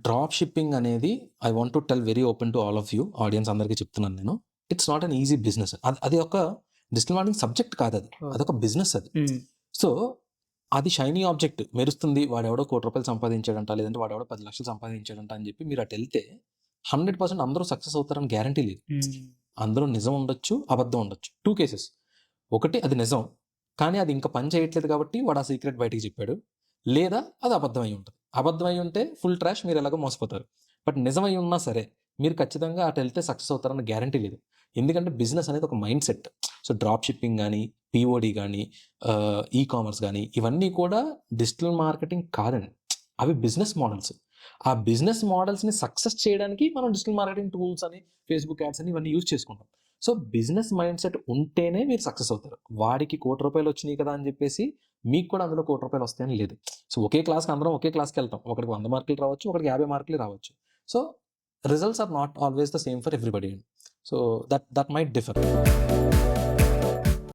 Drop shipping అనేది I want to tell very open to all of you audience అందరికీ చెప్తున్నాను నేను. It's not an easy business. అది ఒక డిజిటల్ మార్కెటింగ్ సబ్జెక్ట్ కాదు, అది అదొక బిజినెస్ అది. సో అది షైనీ ఆబ్జెక్ట్ మెరుస్తుంది, వాడెవడో ₹1,00,00,000 సంపాదించాడంట, లేదంటే వాడెవడో 10 లక్షలు సంపాదించాడంట అని చెప్పి మీరు అటు వెళ్తే 100% అందరూ సక్సెస్ అవుతారని గ్యారంటీ లేదు. అందులో నిజం ఉండొచ్చు, అబద్ధం ఉండొచ్చు. 2 కేసెస్. ఒకటి అది నిజం, కానీ అది ఇంకా పని చేయట్లేదు కాబట్టి వాడు ఆ సీక్రెట్ బయటికి చెప్పాడు. లేదా అది అబద్ధం అయి ఉంటుంది. అబద్ధం అయి ఉంటే ఫుల్ ట్రాష్, మీరు ఎలాగో మోసపోతారు. బట్ నిజమై ఉన్నా సరే మీరు ఖచ్చితంగా అటు వెళ్తే సక్సెస్ అవుతారన్న గ్యారంటీ లేదు. ఎందుకంటే బిజినెస్ అనేది ఒక mind set. So drop shipping కానీ, పిఓడి కానీ, ఈ కామర్స్ కానీ, ఇవన్నీ కూడా డిజిటల్ మార్కెటింగ్ కాదండి. అవి బిజినెస్ మోడల్స్. ఆ బిజినెస్ మోడల్స్ని సక్సెస్ చేయడానికి మనం డిజిటల్ మార్కెటింగ్ టూల్స్ అని, ఫేస్బుక్ యాడ్స్ అని ఇవన్నీ యూజ్ చేసుకుంటాం. సో బిజినెస్ మైండ్ సెట్ ఉంటేనే మీరు సక్సెస్ అవుతారు. వాడికి ₹1,00,00,000 వచ్చినాయి కదా అని చెప్పేసి మీకు కూడా అందులో ₹1,00,00,000 వస్తాయని లేదు. సో ఒకే క్లాస్కి అందరం ఒకే క్లాస్కి వెళ్తాం. ఒకటికి 100 మార్కులు రావచ్చు, ఒకటికి 50 మార్కులు రావచ్చు. So results are not always the same for everybody. So that might differ.